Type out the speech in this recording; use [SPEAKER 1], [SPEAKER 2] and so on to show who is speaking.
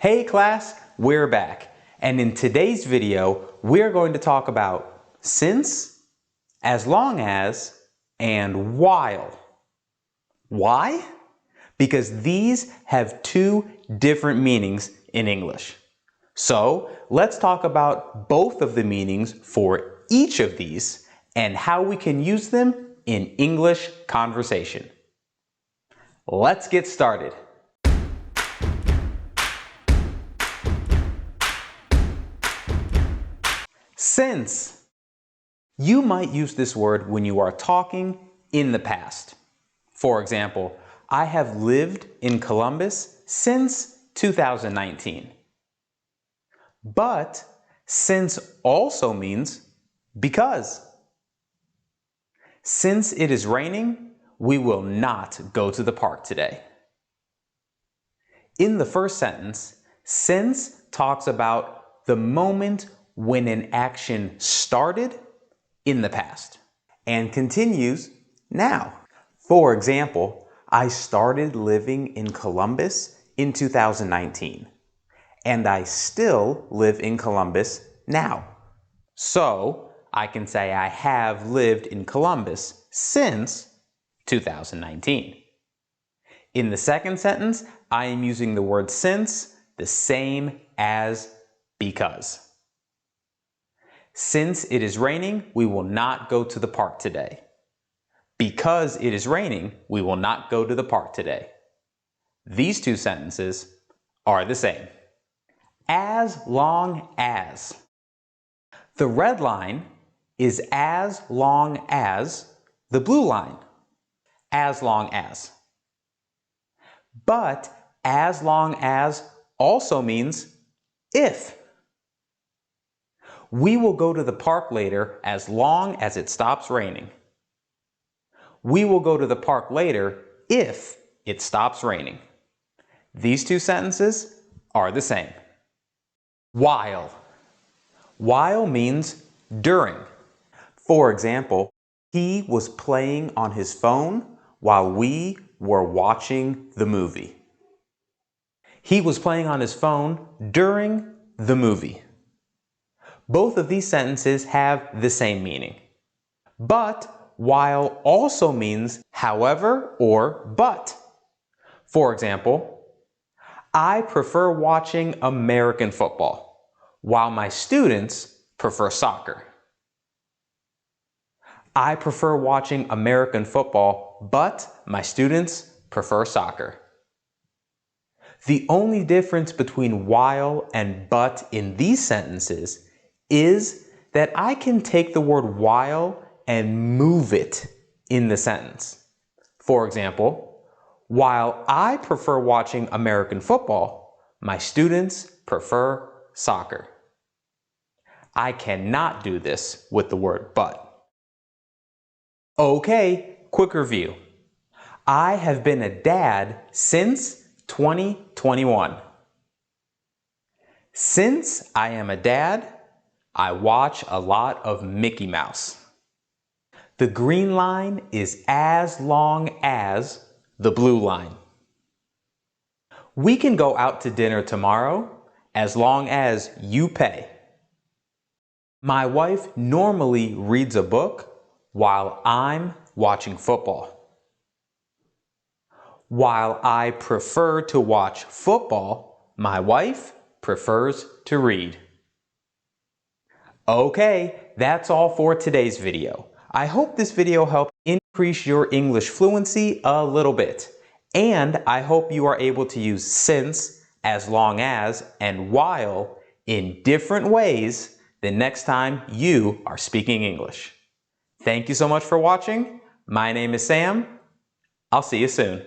[SPEAKER 1] Hey class, we're back. And in today's video, we're going to talk about since, as long as, and while. Why? Because these have two different meanings in English. So let's talk about both of the meanings for each of these and how we can use them in English conversation. Let's get started. Since. You might use this word when you are talking in the past. For example, I have lived in Columbus since 2019. But since also means because. Since it is raining, we will not go to the park today. In the first sentence, since talks about the moment when an action started in the past and continues now. For example, I started living in Columbus in 2019 and I still live in Columbus now. So I can say I have lived in Columbus since 2019. In the second sentence, I am using the word since the same as because. Since it is raining, we will not go to the park today. Because it is raining, we will not go to the park today. These two sentences are the same. As long as. The red line is as long as the blue line. As long as. But as long as also means if. We will go to the park later as long as it stops raining. We will go to the park later if it stops raining. These two sentences are the same. While. While means during. For example, he was playing on his phone while we were watching the movie. He was playing on his phone during the movie. Both of these sentences have the same meaning. But while also means however or but. For example, I prefer watching American football, while my students prefer soccer. I prefer watching American football, but my students prefer soccer. The only difference between while and but in these sentences is that I can take the word while and move it in the sentence. For example, while I prefer watching American football, my students prefer soccer. I cannot do this with the word but. Okay, quick review. I have been a dad since 2021. Since I am a dad, I watch a lot of Mickey Mouse. The green line is as long as the blue line. We can go out to dinner tomorrow as long as you pay. My wife normally reads a book while I'm watching football. While I prefer to watch football, my wife prefers to read. Okay, that's all for today's video. I hope this video helped increase your English fluency a little bit. And I hope you are able to use since, as long as, and while in different ways the next time you are speaking English. Thank you so much for watching. My name is Sam. I'll see you soon.